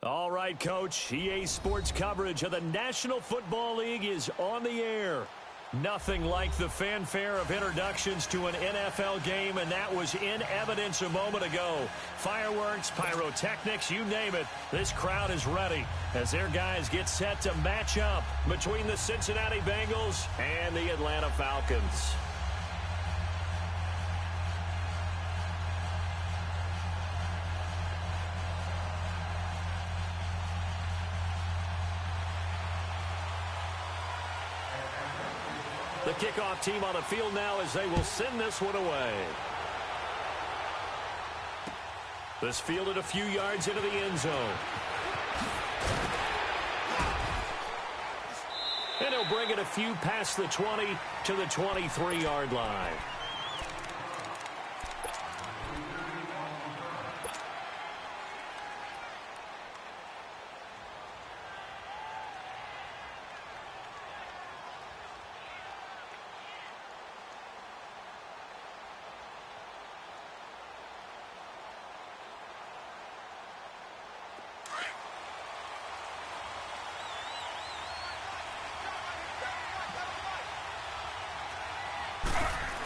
All right, Coach. EA Sports coverage of the National Football League is on the air. Nothing like the fanfare of introductions to an NFL game, and that was in evidence a moment ago. Fireworks, pyrotechnics, you name it. This crowd is ready as their guys get set to match up between the Cincinnati Bengals and the Atlanta Falcons. The kickoff team on the field now as they will send this one away. This fielded a few yards into the end zone. And he'll bring it a few past the 20 to the 23-yard line.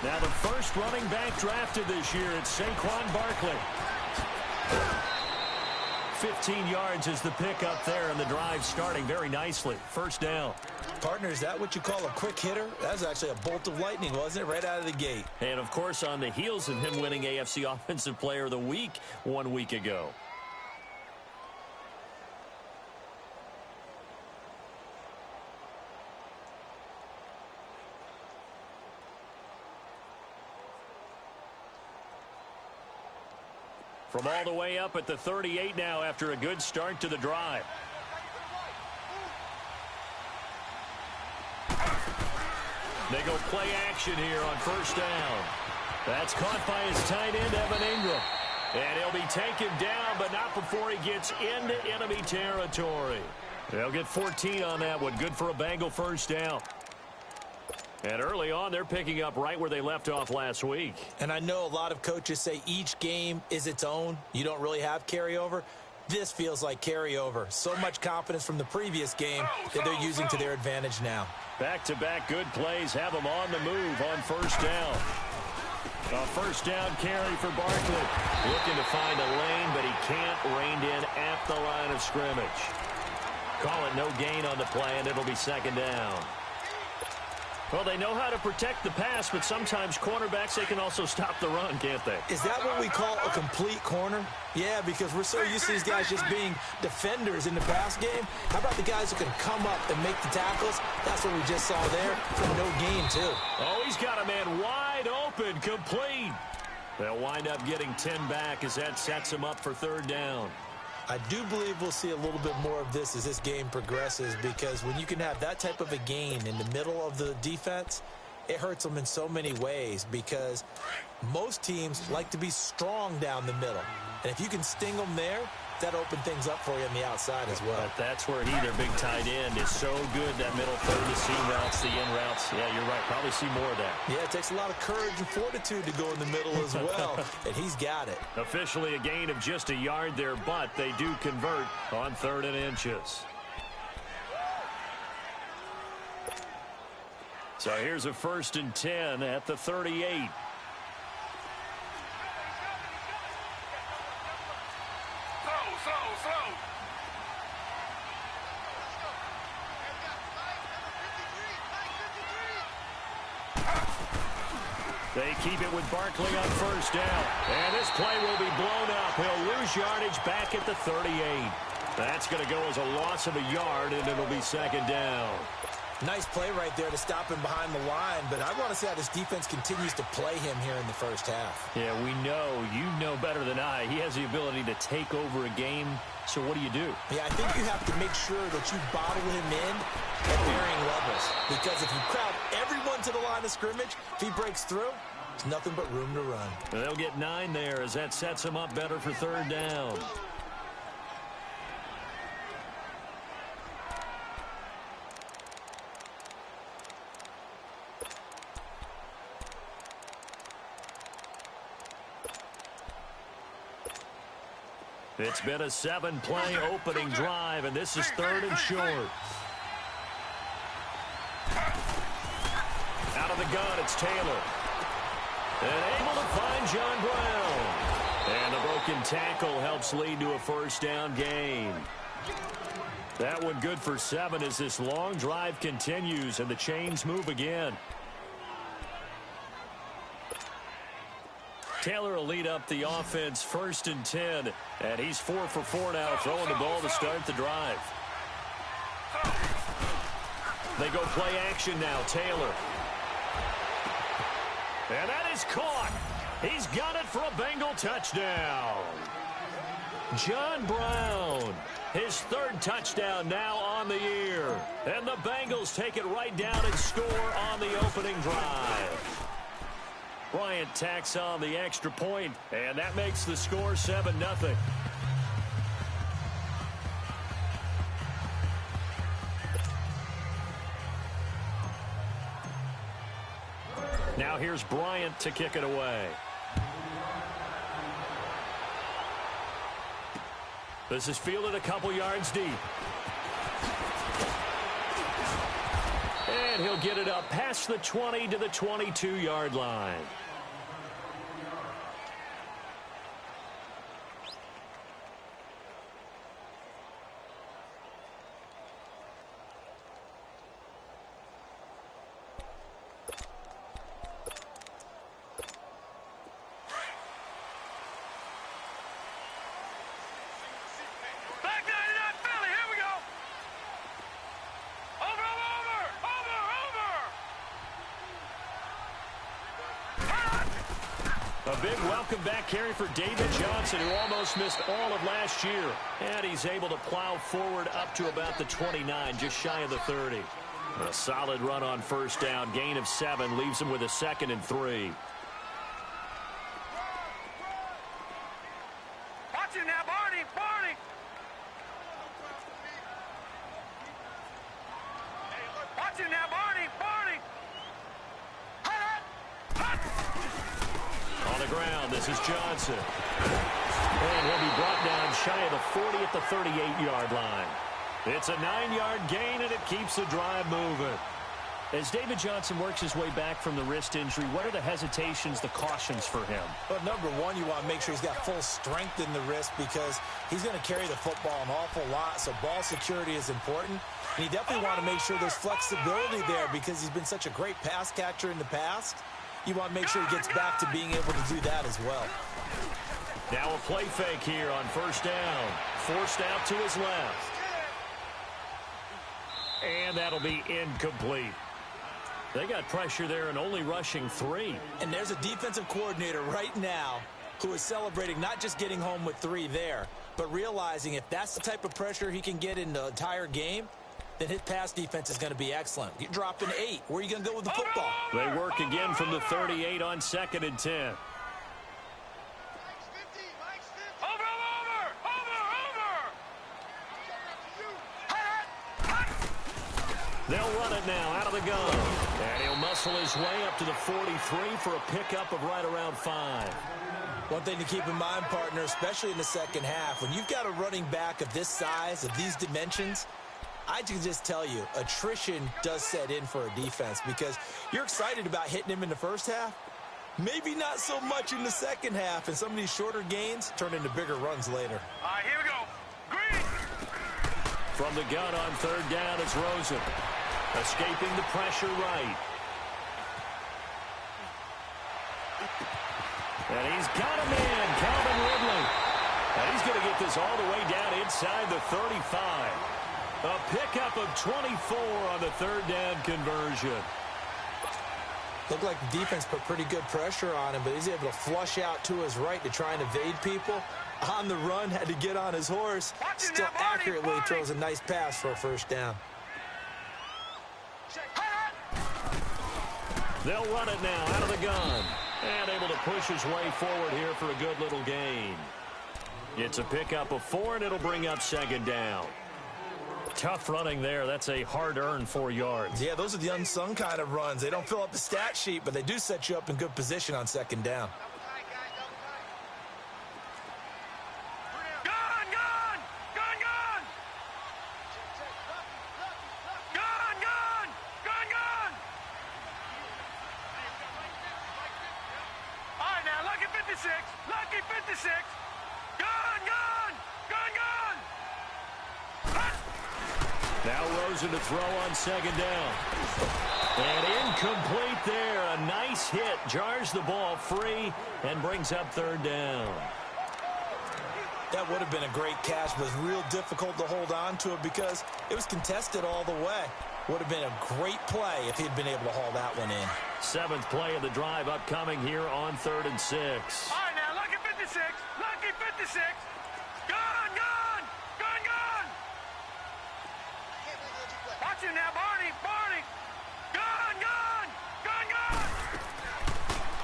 Now the first running back drafted this year, it's Saquon Barkley. 15 yards is the pickup there, and the drive starting very nicely. First down. Partner, is that what you call a quick hitter? That was actually a bolt of lightning, wasn't it? Right out of the gate. And, of course, on the heels of him winning AFC Offensive Player of the Week 1 week ago. From all the way up at the 38 now after a good start to the drive. They go play action here on first down. That's caught by his tight end, Evan Ingram. And he'll be taken down, but not before he gets into enemy territory. They'll get 14 on that one. Good for a Bengal first down. And early on, they're picking up right where they left off last week. And I know a lot of coaches say each game is its own. You don't really have carryover. This feels like carryover. So much confidence from the previous game that they're using to their advantage now. Back-to-back good plays have them on the move on first down. A first down carry for Barkley. Looking to find a lane, but he can't rein in at the line of scrimmage. Call it no gain on the play, and it'll be second down. Well, they know how to protect the pass, but sometimes cornerbacks, they can also stop the run, can't they? Is that what we call a complete corner? Yeah, because we're so used to these guys just being defenders in the pass game. How about the guys who can come up and make the tackles? That's what we just saw there for no gain, too. Oh, he's got a man wide open, complete. They'll wind up getting 10 back as that sets them up for third down. I do believe we'll see a little bit more of this as this game progresses, because when you can have that type of a gain in the middle of the defense, it hurts them in so many ways, because most teams like to be strong down the middle. And if you can sting them there, that opens things up for you on the outside as well. But that's where their big tight end, is so good, that middle third, the seam routes, the in routes. Yeah, you're right. Probably see more of that. Yeah, it takes a lot of courage and fortitude to go in the middle as well, and he's got it. Officially a gain of just a yard there, but they do convert on 3rd and inches. So here's a 1st and 10 at the 38. They keep it with Barkley on first down. And this play will be blown up. He'll lose yardage back at the 38. That's going to go as a loss of a yard, and it'll be second down. Nice play right there to stop him behind the line, but I want to see how this defense continues to play him here in the first half. Yeah, we know. You know better than I. He has the ability to take over a game. So what do you do? Yeah, I think you have to make sure that you bottle him in at varying levels. Because if you crowd everyone to the line of scrimmage, if he breaks through, there's nothing but room to run. They'll get 9 there as that sets him up better for third down. It's been a 7-play opening drive, and this is 3rd and short. Out of the gun, it's Taylor. And able to find John Brown. And the broken tackle helps lead to a 1st down gain. That one good for 7 as this long drive continues and the chains move again. Taylor will lead up the offense 1st and 10. And he's 4 for 4 now, throwing the ball to start the drive. They go play action now, Taylor. And that is caught. He's got it for a Bengal touchdown. John Brown, his 3rd touchdown now on the year. And the Bengals take it right down and score on the opening drive. Bryant tacks on the extra point, and that makes the score 7-0. Now here's Bryant to kick it away. This is fielded a couple yards deep. And he'll get it up past the 20 to the 22-yard line. A big welcome back carry for David Johnson, who almost missed all of last year. And he's able to plow forward up to about the 29, just shy of the 30. A solid run on 1st down. Gain of 7 leaves him with a 2nd and 3. Watch him now, Barney! Barney! Watch him now, Barney! Barney! On the ground, this is Johnson. And he'll be brought down shy of the 40 at the 38-yard line. It's a 9-yard gain, and it keeps the drive moving. As David Johnson works his way back from the wrist injury, what are the hesitations, the cautions for him? Well, number one, you want to make sure he's got full strength in the wrist because he's going to carry the football an awful lot, so ball security is important. And you definitely want to make sure there's flexibility there because he's been such a great pass catcher in the past. You want to make sure he gets back to being able to do that as well. Now a play fake here on 1st down. Forced out to his left. And that'll be incomplete. They got pressure there and only rushing 3. And there's a defensive coordinator right now who is celebrating not just getting home with 3 there, but realizing if that's the type of pressure he can get in the entire game, then his pass defense is going to be excellent. You're dropping 8. Where are you going to go with the football? They work again from the 38 on 2nd and 10. They'll run it now out of the gun. And he'll muscle his way up to the 43 for a pickup of right around 5. One thing to keep in mind, partner, especially in the second half, when you've got a running back of this size, of these dimensions, I can just tell you, attrition does set in for a defense because you're excited about hitting him in the first half. Maybe not so much in the second half, and some of these shorter gains turn into bigger runs later. All right, here we go. Green! From the gun on 3rd down, it's Rosen. Escaping the pressure right. And he's got a man, Calvin Ridley. And he's going to get this all the way down inside the 35. A pickup of 24 on the 3rd down conversion. Looked like the defense put pretty good pressure on him, but he's able to flush out to his right to try and evade people. On the run, had to get on his horse. Still accurately throws a nice pass for a 1st down. They'll run it now out of the gun. And able to push his way forward here for a good little gain. It's a pickup of 4, and it'll bring up 2nd down. Tough running there. That's a hard-earned 4 yards. Yeah, those are the unsung kind of runs. They don't fill up the stat sheet, but they do set you up in good position on 2nd down. Go! Now Rosen to throw on second down. And incomplete there. A nice hit. Jars the ball free and brings up third down. That would have been a great catch, but it was real difficult to hold on to it because it was contested all the way. Would have been a great play if he'd been able to haul that one in. Seventh play of the drive upcoming here on 3rd and 6. All right, now, lucky 56. Lucky 56. Gone, gone. Gone, gone. Watch him now, Barney. Barney. Gone, gone. Gone, gone.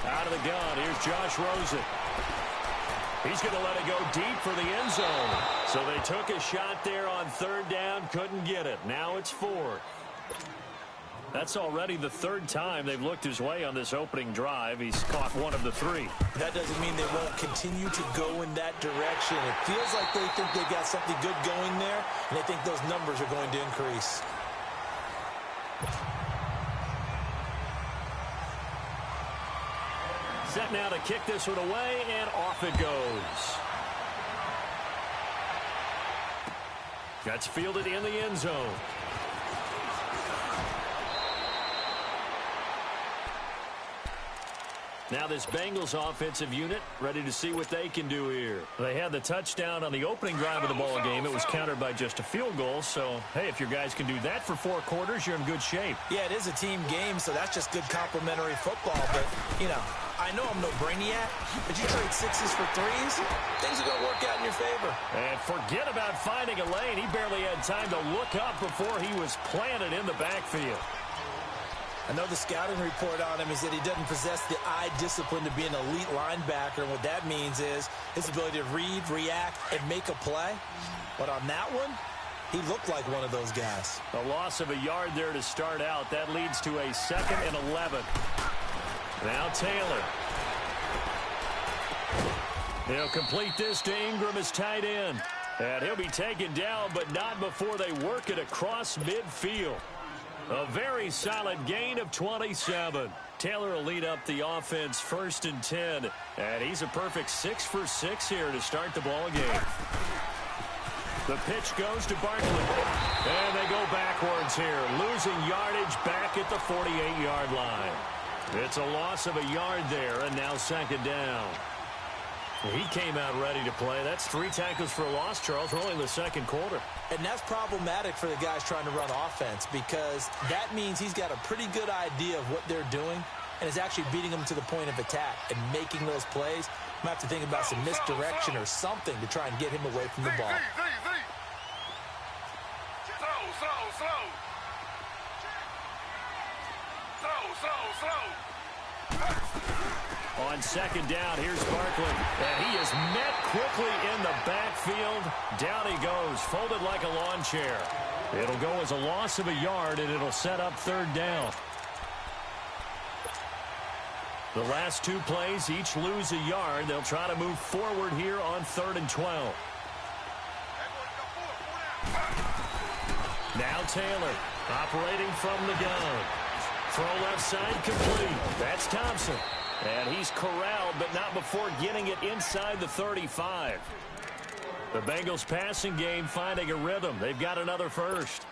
Out of the gun, here's Josh Rosen. He's going to let it go deep for the end zone. So they took a shot there on third down, couldn't get it. Now it's 4th. That's already the 3rd time they've looked his way on this opening drive. He's caught 1 of the 3. That doesn't mean they won't continue to go in that direction. It feels like they think they've got something good going there, and they think those numbers are going to increase. Set now to kick this one away, and off it goes. That's fielded in the end zone. Now this Bengals offensive unit ready to see what they can do here. They had the touchdown on the opening drive of the ball game. It was countered by just a field goal. So, hey, if your guys can do that for 4 quarters, you're in good shape. Yeah, it is a team game, so that's just good complimentary football. But, you know, I know I'm no brainiac, but you trade 6s for 3s, things are going to work out in your favor. And forget about finding a lane. He barely had time to look up before he was planted in the backfield. I know the scouting report on him is that he doesn't possess the eye discipline to be an elite linebacker. And what that means is his ability to read, react, and make a play. But on that one, he looked like one of those guys. A loss of a yard there to start out. That leads to a 2nd and 11. Now Taylor. He'll complete this to Ingram as tight end. And he'll be taken down, but not before they work it across midfield. A very solid gain of 27. Taylor will lead up the offense 1st and 10. And he's a perfect 6 for 6 here to start the ball game. The pitch goes to Barkley. And they go backwards here, losing yardage back at the 48-yard line. It's a loss of a yard there, and now 2nd down. He came out ready to play. That's 3 tackles for a loss, Charles. We're only in the 2nd quarter. And that's problematic for the guys trying to run offense because that means he's got a pretty good idea of what they're doing and is actually beating them to the point of attack and making those plays. Might have to think about some misdirection or something to try and get him away from the ball. On 2nd down, here's Barkley. And he is met quickly in the backfield. Down he goes, folded like a lawn chair. It'll go as a loss of a yard, and it'll set up 3rd down. The last 2 plays each lose a yard. They'll try to move forward here on 3rd and 12. Now Taylor operating from the gun. Throw left side complete. That's Thompson. And he's corralled, but not before getting it inside the 35. The Bengals passing game finding a rhythm. They've got another first.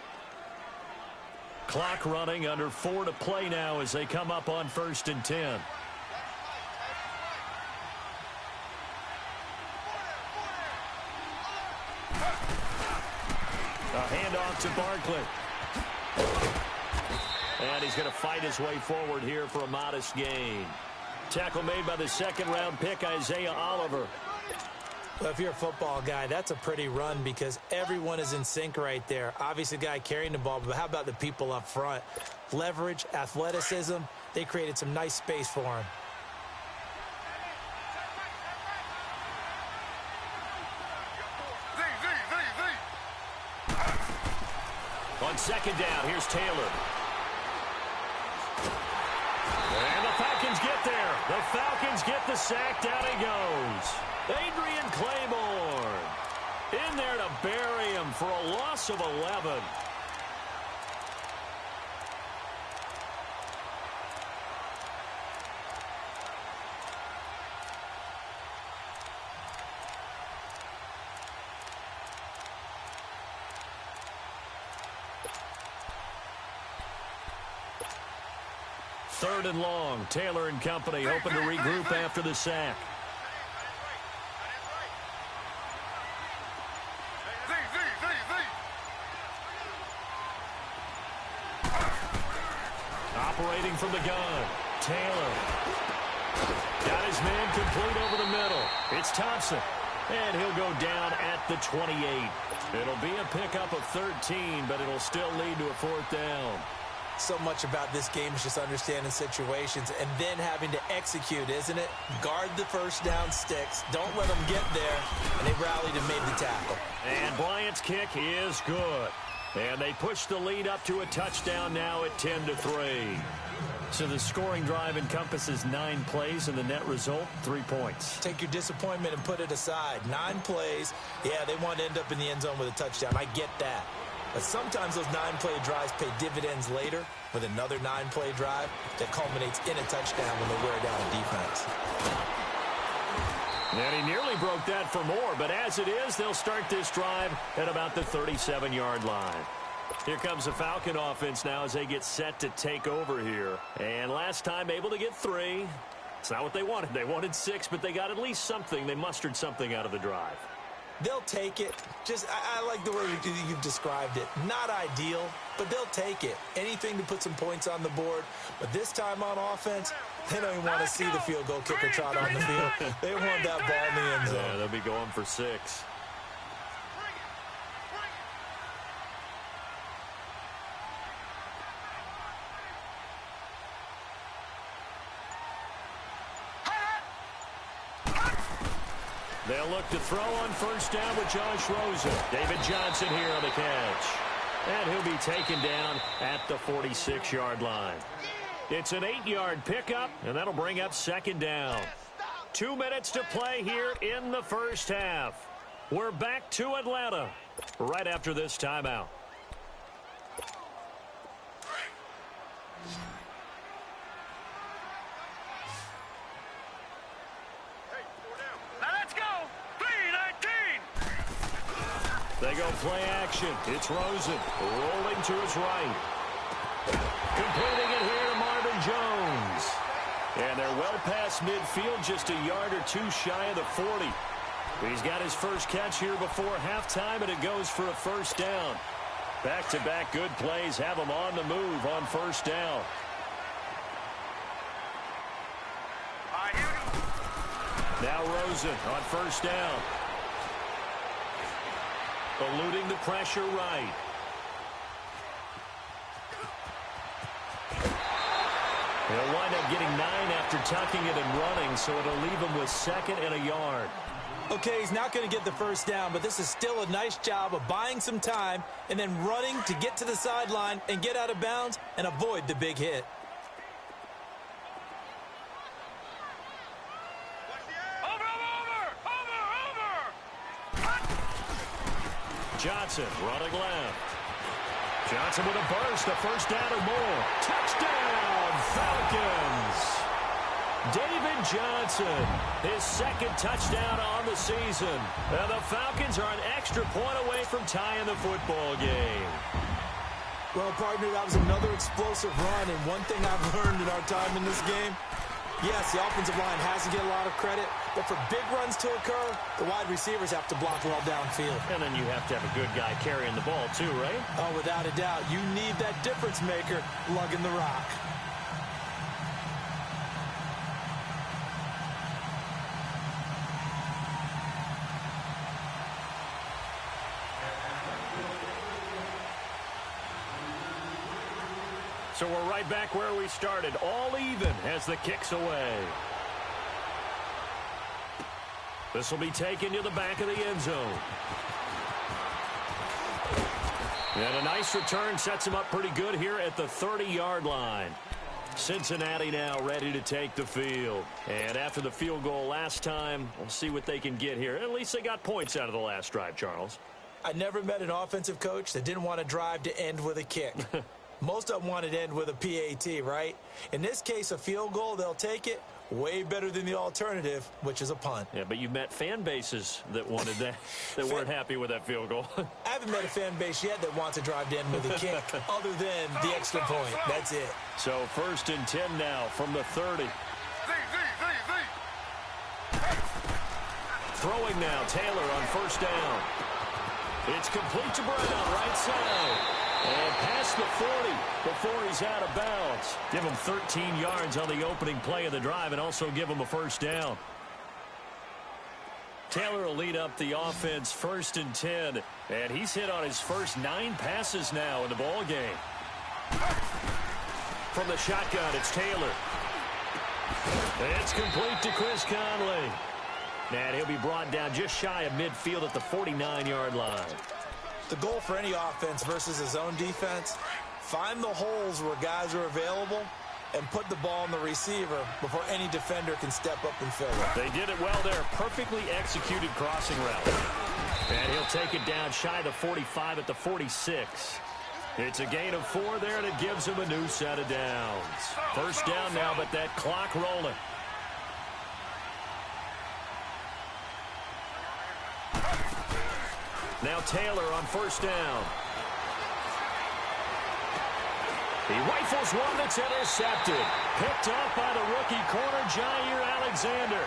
Clock running, under 4 to play now as they come up on 1st and 10. A handoff to Barkley. And he's going to fight his way forward here for a modest gain. Tackle made by the 2nd-round pick, Isaiah Oliver. Well, if you're a football guy, that's a pretty run because everyone is in sync right there. Obviously, the guy carrying the ball, but how about the people up front? Leverage, athleticism, they created some nice space for him. On 2nd down, here's Taylor. And the Falcons get there. The Falcons get the sack. Down he goes. Adrian Claiborne in there to bury him for a loss of 11. 3rd and long. Taylor and company hoping to regroup after the sack. Operating from the gun. Taylor. Got his man complete over the middle. It's Thompson. And he'll go down at the 28. It'll be a pickup of 13, but it'll still lead to a 4th down. So much about this game is just understanding situations and then having to execute, isn't it? Guard the first down sticks. Don't let them get there. And they rallied and made the tackle. And Bryant's kick is good. And they push the lead up to a touchdown now at 10-3. So the scoring drive encompasses 9 plays, and the net result, 3 points. Take your disappointment and put it aside. 9 plays. Yeah, they want to end up in the end zone with a touchdown. I get that. But sometimes those 9-play drives pay dividends later with another 9-play drive that culminates in a touchdown when they wear down a defense. And he nearly broke that for more, but as it is, they'll start this drive at about the 37-yard line. Here comes the Falcon offense now as they get set to take over here. And last time able to get 3. It's not what they wanted. They wanted 6, but they got at least something. They mustered something out of the drive. They'll take it. I like the way you've described it. Not ideal, but they'll take it. Anything to put some points on the board. But this time on offense, they don't even want to see the field goal kicker trot on the field. They want that ball in the end zone. Yeah, they'll be going for 6. They'll look to throw on first down with Josh Rosen. David Johnson here on the catch. And he'll be taken down at the 46-yard line. It's an 8-yard pickup, and that'll bring up 2nd down. 2 minutes to play here in the first half. We're back to Atlanta right after this timeout. They go play action. It's Rosen rolling to his right. Completing it here to Marvin Jones. And they're well past midfield, just a yard or 2 shy of the 40. He's got his first catch here before halftime, and it goes for a first down. Back-to-back good plays have him on the move on first down. Now Rosen on first down. Eluding the pressure right. He'll wind up getting 9 after tucking it and running, so it'll leave him with 2nd and a yard. Okay, he's not going to get the first down, but this is still a nice job of buying some time and then running to get to the sideline and get out of bounds and avoid the big hit. Johnson running left. Johnson with a burst, a first down or more. Touchdown, Falcons! David Johnson, his 2nd touchdown on the season. And the Falcons are an extra point away from tying the football game. Well, partner, that was another explosive run, and one thing I've learned in our time in this game, yes, the offensive line has to get a lot of credit, but for big runs to occur, the wide receivers have to block well downfield. And then you have to have a good guy carrying the ball too, right? Oh, without a doubt. You need that difference maker lugging the rock. So we're right back where we started, all even as the kick's away. This will be taken to the back of the end zone. And a nice return sets him up pretty good here at the 30-yard line. Cincinnati now ready to take the field. And after the field goal last time, we'll see what they can get here. At least they got points out of the last drive, Charles. I never met an offensive coach that didn't want to drive to end with a kick. Most of them want it to end with a PAT, right? In this case, a field goal, they'll take it, Way better than the alternative, which is a punt. Yeah, but you've met fan bases that wanted that, that weren't happy with that field goal. I haven't met a fan base yet that wants to drive in with a kick other than the extra point. That's it. So 1st and 10 now from the 30. Throwing now, Taylor on 1st down. It's complete to Brown, right side. And past the 40 before he's out of bounds. Give him 13 yards on the opening play of the drive and also give him a 1st down. Taylor will lead up the offense 1st and 10. And he's hit on his first 9 passes now in the ball game. From the shotgun, it's Taylor. It's complete to Chris Conley. And he'll be brought down just shy of midfield at the 49-yard line. The goal for any offense versus his own defense, find the holes where guys are available and put the ball on the receiver before any defender can step up and fill it. They did it well there. Perfectly executed crossing route. And he'll take it down shy of the 45 at the 46. It's a gain of 4 there, and it gives him a new set of downs. 1st down now, but that clock rolling. Now Taylor on 1st down. He rifles one that's intercepted. Picked up by the rookie corner, Jair Alexander.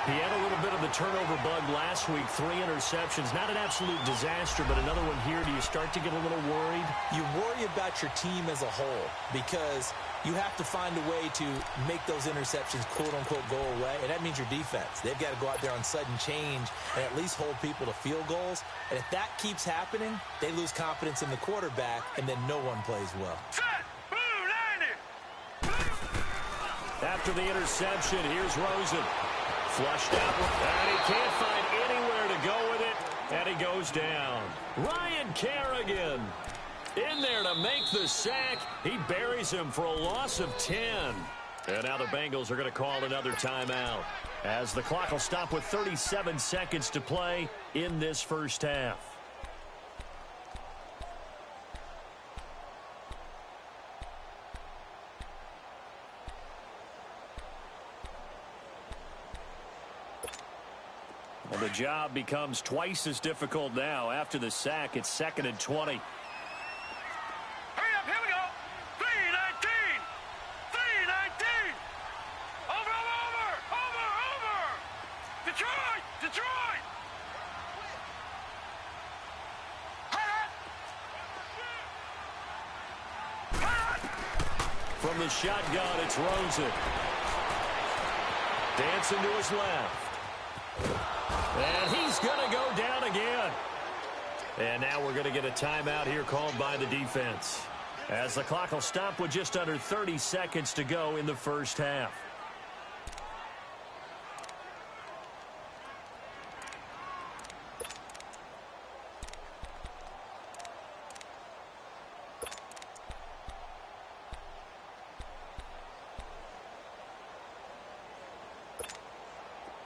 He had a little bit of the turnover bug last week. 3 interceptions. Not an absolute disaster, but another one here. Do you start to get a little worried? You worry about your team as a whole because you have to find a way to make those interceptions, quote-unquote, go away, and that means your defense. They've got to go out there on sudden change and at least hold people to field goals. And if that keeps happening, they lose confidence in the quarterback, and then no one plays well. After the interception, here's Rosen. Flushed out, and he can't find anywhere to go with it, and he goes down. Ryan Kerrigan in there to make the sack. He buries him for a loss of 10. And now the Bengals are going to call another timeout, as the clock will stop with 37 seconds to play in this 1st half. Well, the job becomes twice as difficult now. After the sack, it's 2nd and 20. Hurry up, here we go. 3-19. 3-19. Over. Detroit. From the shotgun, it's Rosen. Dancing to his left. And he's going to go down again. And now we're going to get a timeout here called by the defense, as the clock will stop with just under 30 seconds to go in the 1st half.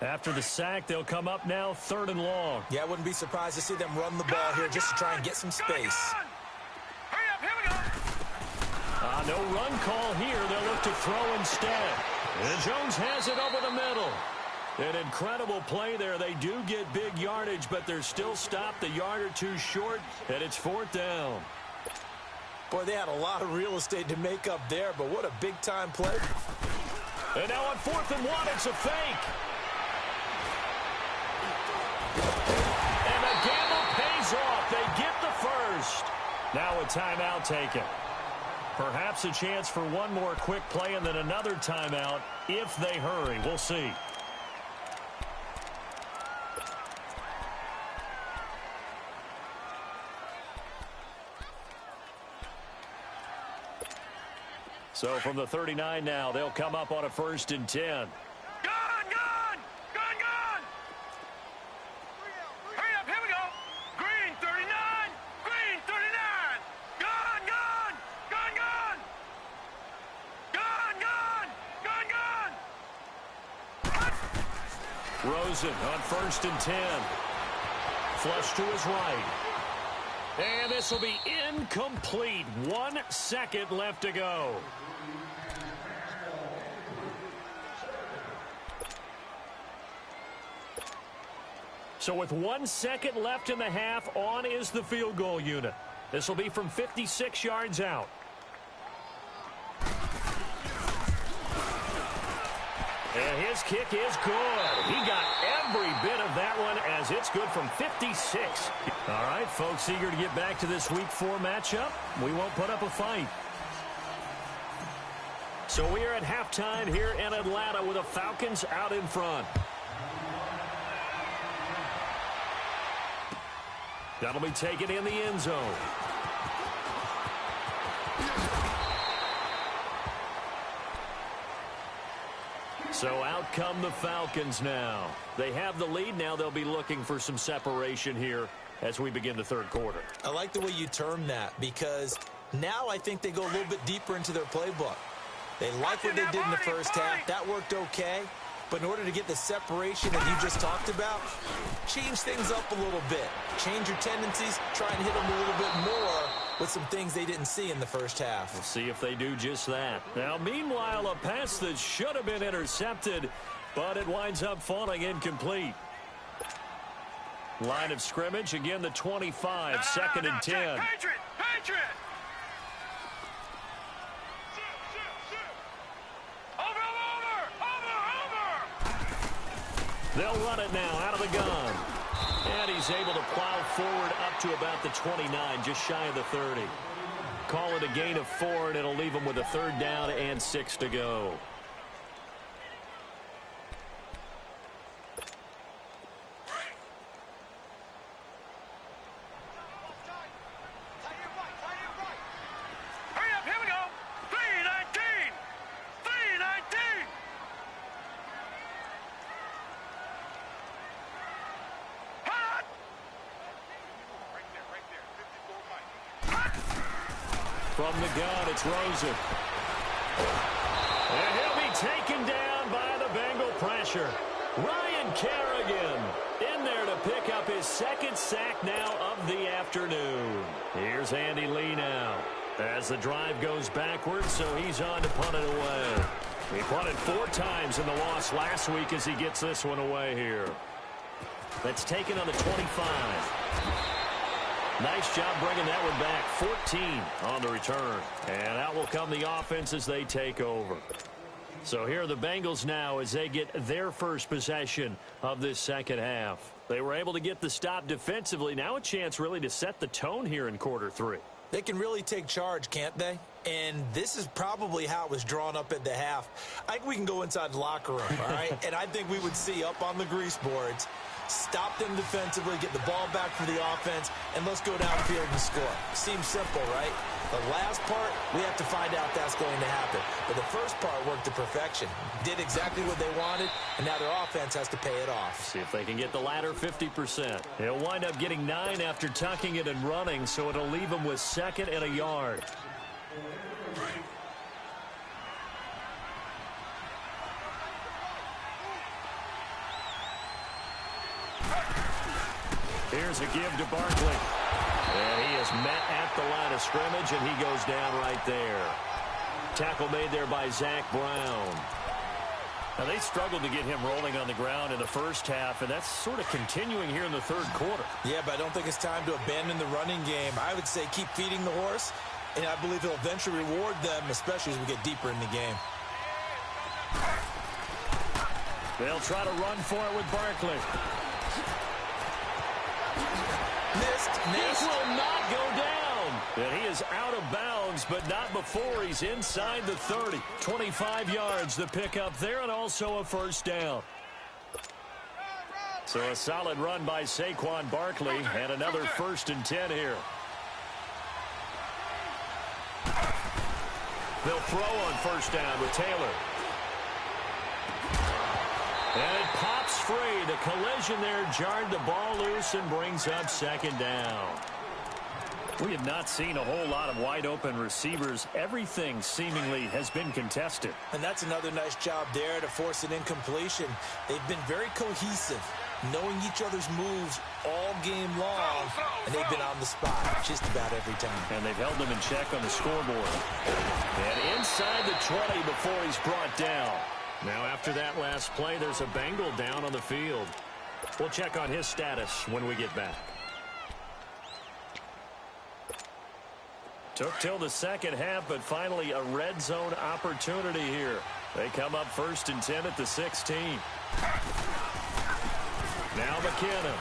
After the sack, they'll come up now 3rd and long. Yeah, I wouldn't be surprised to see them run the ball here just to try and get some space. Hurry up, here we go. No run call here. They'll look to throw instead. And Jones has it over the middle. An incredible play there. They do get big yardage, but they're still stopped a yard or two short, and it's 4th down. Boy, they had a lot of real estate to make up there, but what a big-time play. And now on 4th and 1, it's a fake. And the gamble pays off. They get the 1st. Now a timeout taken. Perhaps a chance for one more quick play and then another timeout if they hurry. We'll see. So from the 39 now, they'll come up on a 1st and 10. Rosen on 1st and 10. Flush to his right. And this will be incomplete. 1 second left to go. So with 1 second left in the half, on is the field goal unit. This will be from 56 yards out. And his kick is good. He got every bit of that one as it's good from 56. All right, folks, eager to get back to this Week 4 matchup. We won't put up a fight. So we are at halftime here in Atlanta with the Falcons out in front. That'll be taken in the end zone. So out come the Falcons now. They have the lead. Now they'll be looking for some separation here as we begin the third quarter. I like the way you term that because now I think they go a little bit deeper into their playbook. They like what they did in the first half. That worked okay. But in order to get the separation that you just talked about, change things up a little bit. Change your tendencies. Try and hit them a little bit more with some things they didn't see in the first half. We'll see if they do just that. Now, meanwhile, a pass that should have been intercepted, but it winds up falling incomplete. Line of scrimmage, again, the 25, second and 10. Patriot! Patriot! They'll run it now out of the gun. And he's able to plow forward up to about the 29, just shy of the 30. Call it a gain of 4, and it'll leave him with a third down and 6 to go. Hurry up, here we go. 319! 319! Hot! Right there, 54 Mike. From the gun, it's Rosen. And he'll be taken down by the Bengal pressure. Ryan Kerrigan in there to pick up his second sack now of the afternoon. Here's Andy Lee now as the drive goes backwards, so he's on to punt it away. He punted 4 times in the loss last week as he gets this one away here. That's taken on the 25. Nice job bringing that one back. 14 on the return. And out will come the offense as they take over. So here are the Bengals now as they get their first possession of this second half. They were able to get the stop defensively. Now a chance really to set the tone here in quarter 3. They can really take charge, can't they? And this is probably how it was drawn up at the half. I think we can go inside the locker room, all right? And I think we would see up on the grease boards, stop them defensively, get the ball back for the offense, and let's go downfield and score. Seems simple, right? The last part, we have to find out that's going to happen. But the first part worked to perfection. Did exactly what they wanted, and now their offense has to pay it off. See if they can get the latter 50%. He'll wind up getting 9 after tucking it and running, so it'll leave him with 2nd and a yard. Here's a give to Barkley. And he is met at the line of scrimmage, and he goes down right there. Tackle made there by Zach Brown. Now, they struggled to get him rolling on the ground in the first half, and that's sort of continuing here in the third quarter. Yeah, but I don't think it's time to abandon the running game. I would say keep feeding the horse, and I believe he'll eventually reward them, especially as we get deeper in the game. They'll try to run for it with Barkley. Missed. This will not go down. And he is out of bounds, but not before he's inside the 30. 25 yards to pick up there, and also a first down. So a solid run by Saquon Barkley, and another 1st and 10 here. They'll throw on first down with Taylor. And it pops free. The collision there jarred the ball loose and brings up 2nd down. We have not seen a whole lot of wide-open receivers. Everything seemingly has been contested. And that's another nice job there to force an incompletion. They've been very cohesive, knowing each other's moves all game long, and they've been on the spot just about every time. And they've held them in check on the scoreboard. And inside the 20 before he's brought down. Now after that last play, there's a Bengal down on the field. We'll check on his status when we get back. Took till the second half, but finally a red zone opportunity here. They come up 1st and 10 at the 16. Now McKinnon.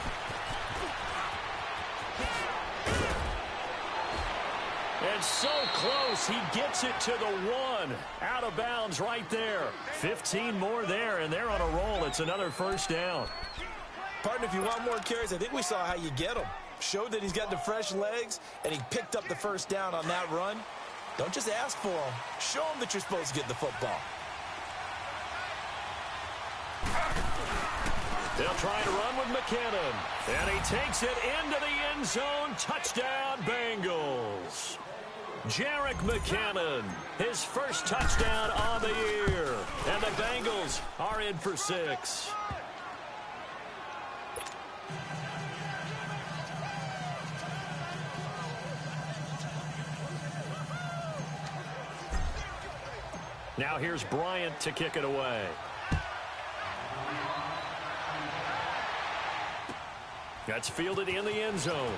And so close, he gets it to the 1. Out of bounds right there. 15 more there, and they're on a roll. It's another first down. Partner, if you want more carries, I think we saw how you get them. Showed that he's got the fresh legs, and he picked up the first down on that run. Don't just ask for them. Show them that you're supposed to get the football. They'll try to run with McKinnon. And he takes it into the end zone. Touchdown, Bengals. Jerick McKinnon, his first touchdown on the year. And the Bengals are in for 6. Now here's Bryant to kick it away. That's fielded in the end zone.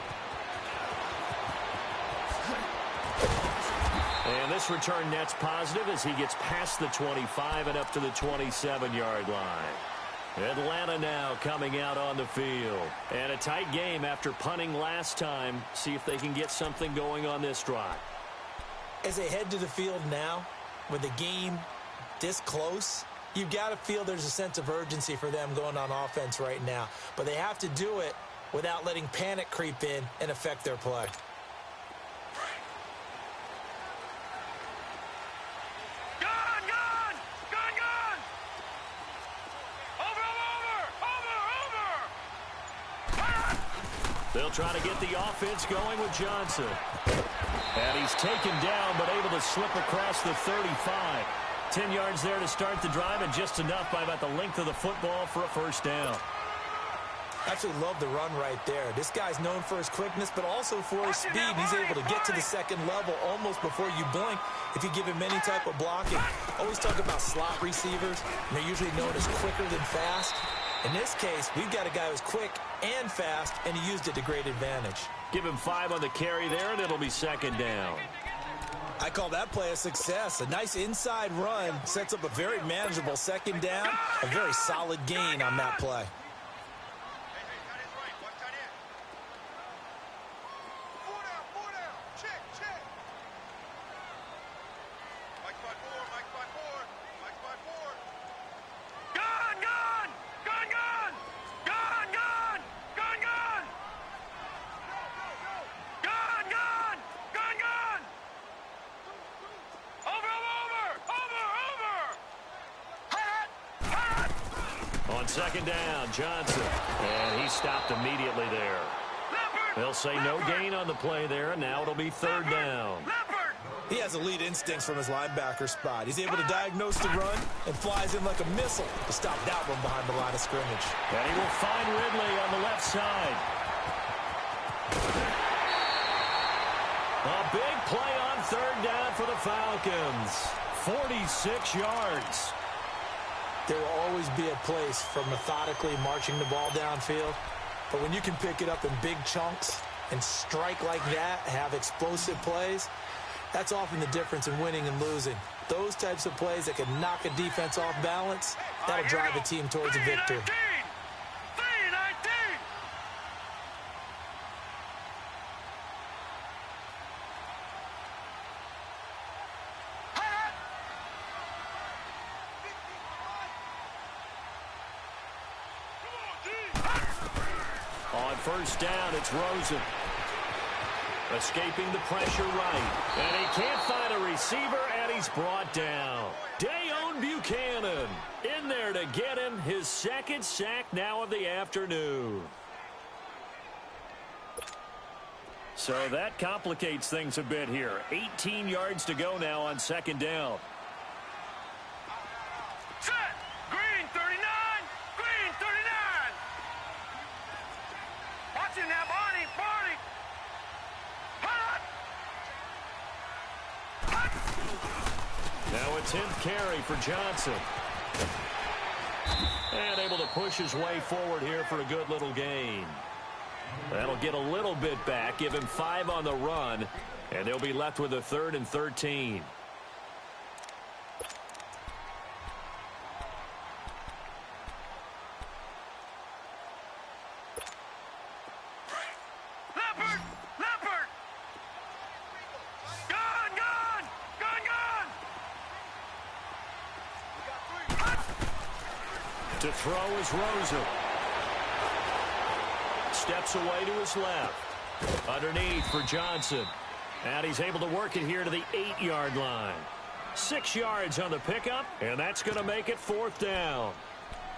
And this return net's positive as he gets past the 25 and up to the 27-yard line. Atlanta now coming out on the field. And a tight game after punting last time. See if they can get something going on this drive. As they head to the field now, with the game this close, you've got to feel there's a sense of urgency for them going on offense right now. But they have to do it without letting panic creep in and affect their play. They'll try to get the offense going with Johnson. And he's taken down, but able to slip across the 35. 10 yards there to start the drive, and just enough by about the length of the football for a first down. Absolutely love the run right there. This guy's known for his quickness, but also for his speed. He's able to get to the second level almost before you blink if you give him any type of blocking. Always talk about slot receivers, and they're usually known as quicker than fast. In this case, we've got a guy who's quick and fast, and he used it to great advantage. Give him 5 on the carry there, and it'll be second down. I call that play a success. A nice inside run sets up a very manageable second down. A very solid gain on that play. Second down, Johnson. And he stopped immediately there. They'll say no gain on the play there, and now it'll be third down. He has elite instincts from his linebacker spot. He's able to diagnose the run and flies in like a missile to stop that one behind the line of scrimmage. And he will find Ridley on the left side. A big play on third down for the Falcons. 46 yards. There will always be a place for methodically marching the ball downfield. But when you can pick it up in big chunks and strike like that, have explosive plays, that's often the difference in winning and losing. Those types of plays that can knock a defense off balance, that'll drive a team towards a victory. First down, it's Rosen. Escaping the pressure right. And he can't find a receiver, and he's brought down. Dayon Buchanan in there to get him his second sack now of the afternoon. So that complicates things a bit here. 18 yards to go now on second down. Now a 10th carry for Johnson. And able to push his way forward here for a good little gain. That'll get a little bit back, give him 5 on the run, and they'll be left with a 3rd and 13. To throw is Rosen. Steps away to his left. Underneath for Johnson. And he's able to work it here to the 8-yard line. 6 yards on the pickup, and that's going to make it 4th down.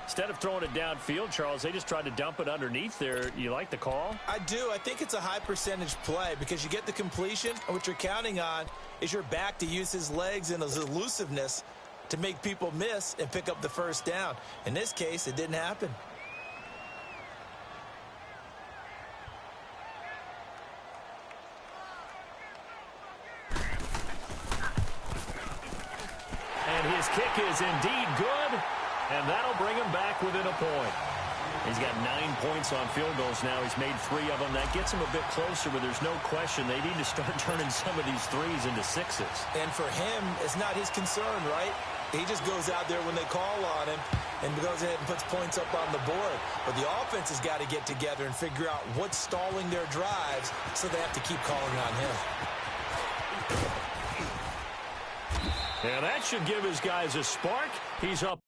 Instead of throwing it downfield, Charles, they just tried to dump it underneath there. You like the call? I do. I think it's a high percentage play because you get the completion, and what you're counting on is your back to use his legs and his elusiveness to make people miss and pick up the 1st down. In this case, it didn't happen. And his kick is indeed good, and that'll bring him back within a point. He's got 9 points on field goals now. He's made 3 of them. That gets him a bit closer, but there's no question they need to start turning some of these 3s into 6s. And for him, it's not his concern, right? He just goes out there when they call on him and goes ahead and puts points up on the board. But the offense has got to get together and figure out what's stalling their drives, so they have to keep calling on him. And that should give his guys a spark. He's up.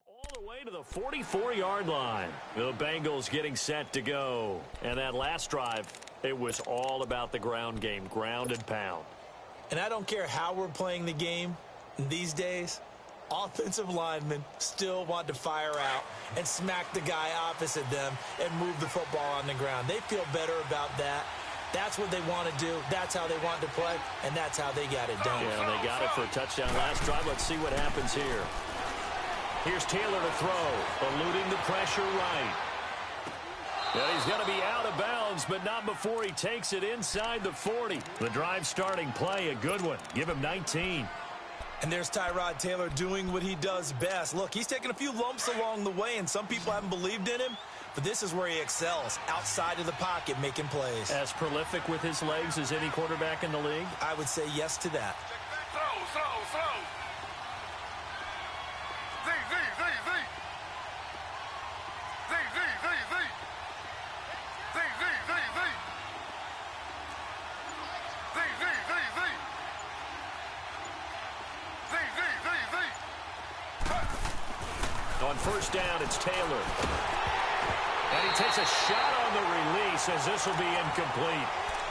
All the way to the 44-yard line. The Bengals getting set to go. And that last drive, it was all about the ground game, ground and pound. And I don't care how we're playing the game these days, offensive linemen still want to fire out and smack the guy opposite them and move the football on the ground. They feel better about that. That's what they want to do. That's how they want to play, and that's how they got it done. Yeah, they got it for a touchdown last drive. Let's see what happens here. Here's Taylor to throw, eluding the pressure right. And he's going to be out of bounds, but not before he takes it inside the 40. The drive starting play, a good one. Give him 19. And there's Tyrod Taylor doing what he does best. Look, he's taken a few lumps along the way, and some people haven't believed in him, but this is where he excels, outside of the pocket, making plays. As prolific with his legs as any quarterback in the league? I would say yes to that. Throw. On first down, it's Taylor. And he takes a shot on the release as this will be incomplete.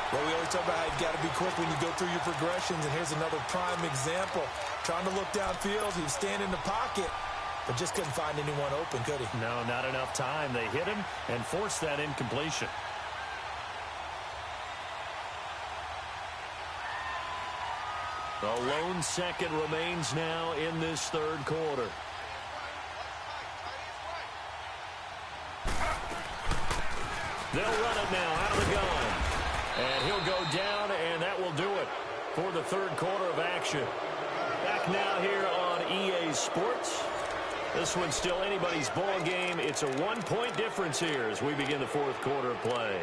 Well, we always talk about how you've got to be quick when you go through your progressions, and here's another prime example. Trying to look downfield, he was standing in the pocket, but just couldn't find anyone open, could he? No, not enough time. They hit him and forced that incompletion. A lone second remains now in this third quarter. They'll run it now out of the gun. And he'll go down, and that will do it for the third quarter of action. Back now here on EA Sports. This one's still anybody's ball game. It's a 1-point difference here as we begin the fourth quarter of play.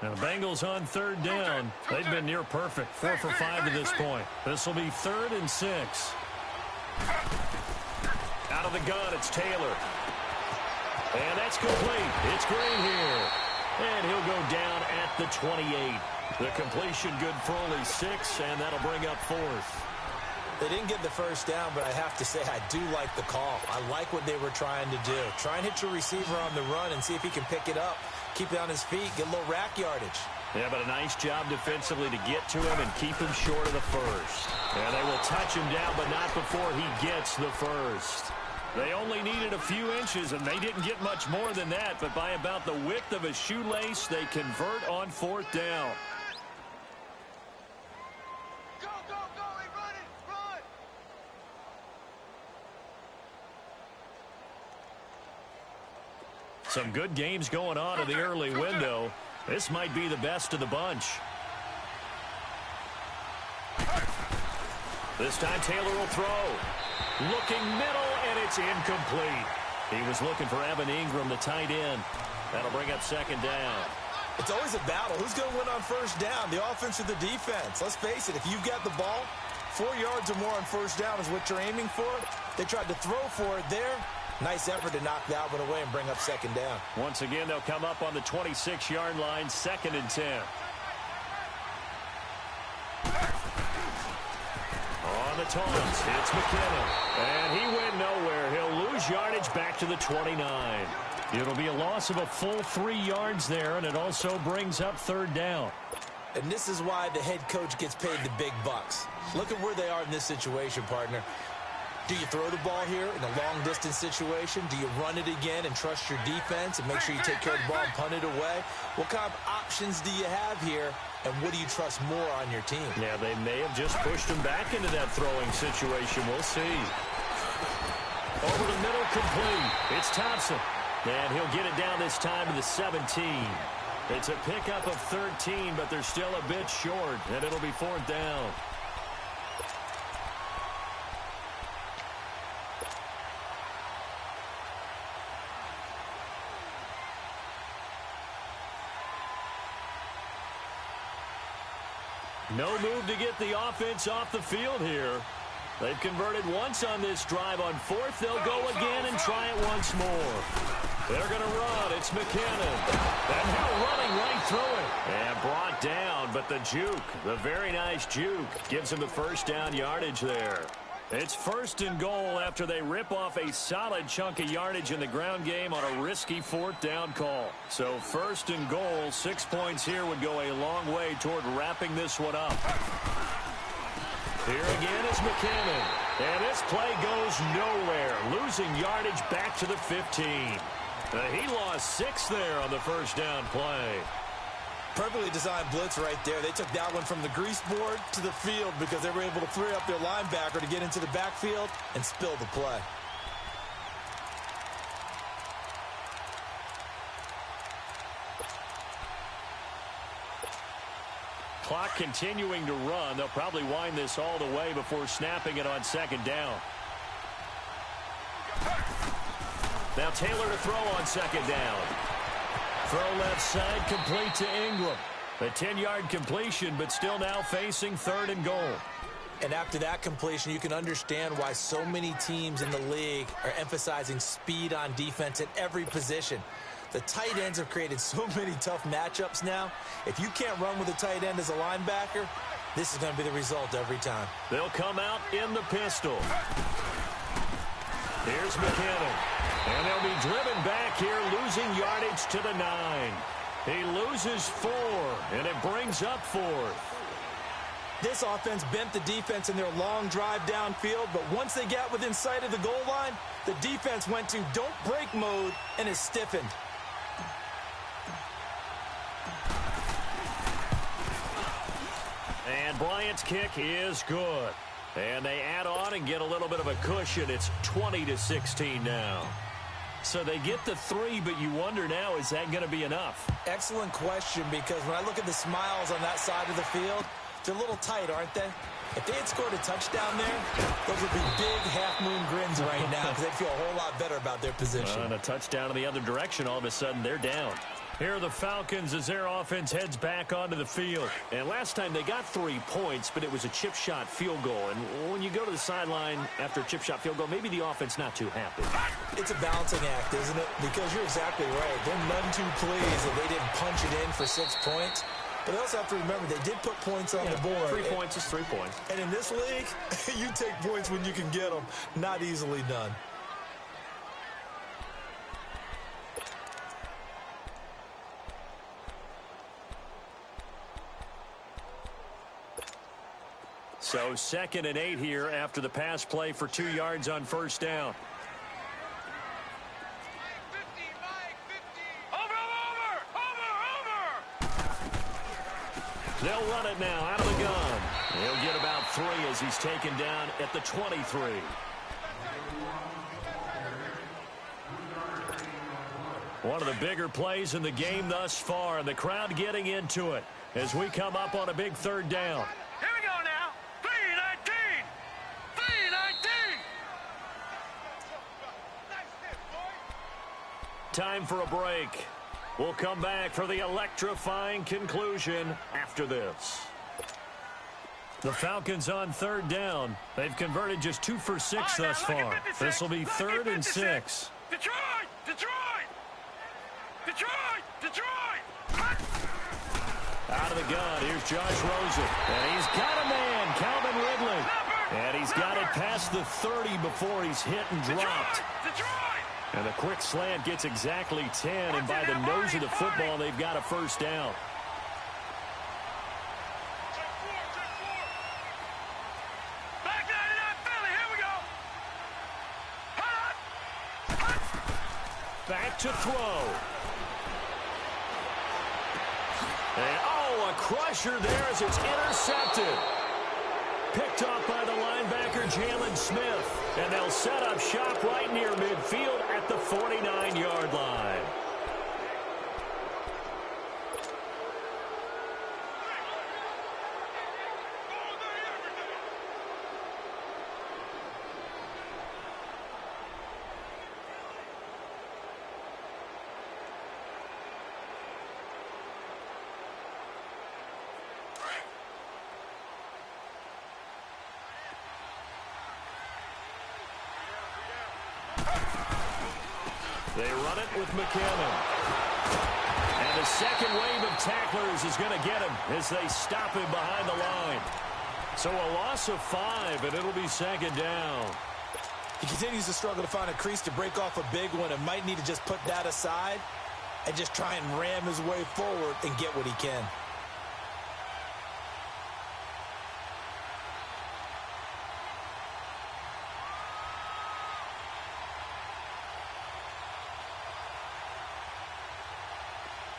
Now the Bengals on third down. They've been near perfect, 4 for 5 to this point. This will be 3rd and 6. Out of the gun, it's Taylor. And that's complete. It's Green here. And he'll go down at the 28. The completion good for only 6, and that'll bring up 4th. They didn't get the first down, but I have to say I do like the call. I like what they were trying to do. Try and hit your receiver on the run and see if he can pick it up. Keep it on his feet, get a little rack yardage. Yeah, but a nice job defensively to get to him and keep him short of the first. And they will touch him down, but not before he gets the first. They only needed a few inches, and they didn't get much more than that. But by about the width of a shoelace, they convert on 4th down. Go, go, go, hey, run it, run! Some good games going on in the early window. This might be the best of the bunch. This time Taylor will throw. Looking middle, and it's incomplete. He was looking for Evan Ingram, the tight end. That'll bring up 2nd down. It's always a battle. Who's going to win on 1st down, the offense or the defense? Let's face it, if you've got the ball, 4 yards or more on 1st down is what you're aiming for. They tried to throw for it there. Nice effort to knock that one away and bring up 2nd down. Once again, they'll come up on the 26-yard line, 2nd and 10. On the taunts, it's McKinnon. And he went nowhere. He'll lose yardage back to the 29. It'll be a loss of a full 3 yards there, and it also brings up 3rd down. And this is why the head coach gets paid the big bucks. Look at where they are in this situation, partner. Do you throw the ball here in a long-distance situation? Do you run it again and trust your defense and make sure you take care of the ball and punt it away? What kind of options do you have here, and what do you trust more on your team? Yeah, they may have just pushed him back into that throwing situation. We'll see. Over the middle, complete. It's Thompson. And he'll get it down this time to the 17. It's a pickup of 13, but they're still a bit short, and it'll be 4th down. No move to get the offense off the field here. They've converted once on this drive. On 4th, they'll go again and try it once more. They're going to run. It's McKinnon. And now running right through it. And brought down, but the juke, the very nice juke, gives him the 1st down yardage there. It's 1st and goal after they rip off a solid chunk of yardage in the ground game on a risky 4th down call. So 1st and goal, 6 points here would go a long way toward wrapping this one up. Here again is McKinnon. And this play goes nowhere. Losing yardage back to the 15. He lost 6 there on the 1st down play. Perfectly designed blitz right there. They took that one from the grease board to the field because they were able to free up their linebacker to get into the backfield and spill the play. Clock continuing to run. They'll probably wind this all the way before snapping it on 2nd down. Now Taylor to throw on 2nd down. Throw left side, complete to Ingram. A 10-yard completion, but still now facing 3rd and goal. And after that completion, you can understand why so many teams in the league are emphasizing speed on defense at every position. The tight ends have created so many tough matchups now. If you can't run with a tight end as a linebacker, this is going to be the result every time. They'll come out in the pistol. Here's McKinnon. And they'll be driven back here, losing yardage to the 9. He loses 4, and it brings up 4th. This offense bent the defense in their long drive downfield, but once they got within sight of the goal line, the defense went to don't break mode and is stiffened. And Bryant's kick is good. And they add on and get a little bit of a cushion. It's 20-16 now. So they get the 3, but you wonder now, is that going to be enough? Excellent question, because when I look at the smiles on that side of the field, they're a little tight, aren't they? If they had scored a touchdown there, those would be big half-moon grins right now because they'd feel a whole lot better about their position. And a touchdown in the other direction, all of a sudden they're down. Here are the Falcons as their offense heads back onto the field. And last time they got 3 points, but it was a chip shot field goal. And when you go to the sideline after a chip shot field goal, maybe the offense not too happy. It's a balancing act, isn't it? Because you're exactly right. They're none too pleased that they didn't punch it in for 6 points. But they also have to remember they did put points on the board. 3 points is 3 points. And in this league, you take points when you can get them. Not easily done. So 2nd and 8 here after the pass play for 2 yards on first down. They'll run it now out of the gun. He'll get about 3 as he's taken down at the 23. One of the bigger plays in the game thus far, and the crowd getting into it as we come up on a big 3rd down. Here we go now. 3-19. 3-19. Time for a break. We'll come back for the electrifying conclusion after this. The Falcons on 3rd down. They've converted just 2 for 6 thus far. This will be 3rd and 6. Detroit! Detroit! Detroit! Detroit! Out of the gun, here's Josh Rosen. And he's got a man, Calvin Ridley. And he's got it past the 30 before he's hit and dropped. Detroit! And the quick slant gets exactly 10, and by the nose of the football, they've got a first down. Back 99 Philly, here we go. Back to throw. And, oh, a crusher there as it's intercepted. Picked off by the linebacker, Jalen Smith. And they'll set up shop right near midfield at the 49-yard line. They run it with McCammon. And the second wave of tacklers is going to get him as they stop him behind the line. So a loss of 5, and it'll be 2nd down. He continues to struggle to find a crease to break off a big one and might need to just put that aside and just try and ram his way forward and get what he can.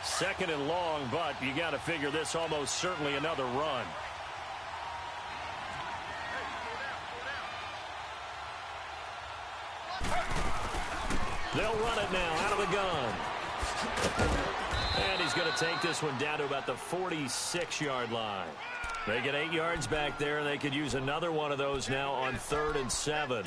Second and long, but you got to figure this almost certainly another run. They'll run it now out of the gun. And he's going to take this one down to about the 46-yard line. They get 8 yards back there, and they could use another one of those now on 3rd and 7.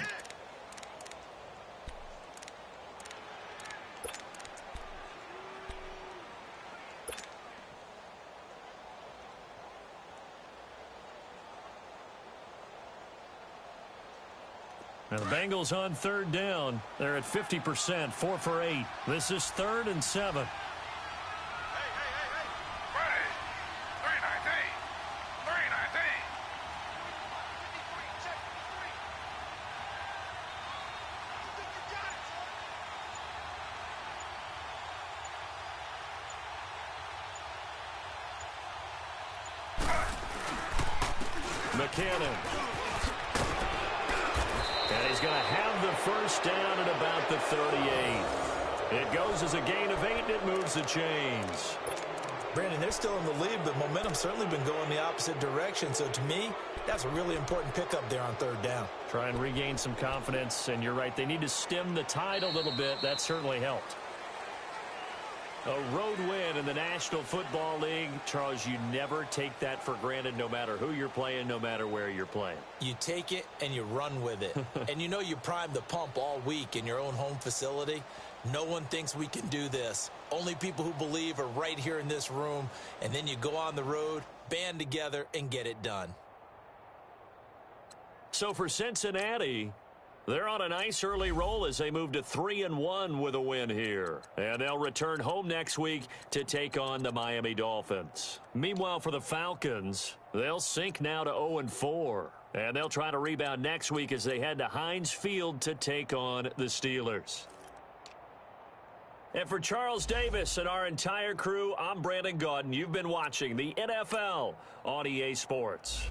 Now the Bengals on 3rd down. They're at 50%, 4 for 8. This is 3rd and 7. Hey. 3-19. 3-19. McCannon. And he's going to have the first down at about the 38. It goes as a gain of 8, and it moves the chains. Brandon, they're still in the lead, but momentum's certainly been going the opposite direction. So to me, that's a really important pickup there on 3rd down. Try and regain some confidence, and you're right. They need to stem the tide a little bit. That certainly helped. A road win in the National Football League. Charles, you never take that for granted no matter who you're playing, no matter where you're playing. You take it and you run with it. And you know you primed the pump all week in your own home facility. No one thinks we can do this. Only people who believe are right here in this room. And then you go on the road, band together, and get it done. So for Cincinnati, they're on a nice early roll as they move to 3-1 with a win here. And they'll return home next week to take on the Miami Dolphins. Meanwhile, for the Falcons, they'll sink now to 0-4. And they'll try to rebound next week as they head to Heinz Field to take on the Steelers. And for Charles Davis and our entire crew, I'm Brandon Gaudin. You've been watching the NFL on EA Sports.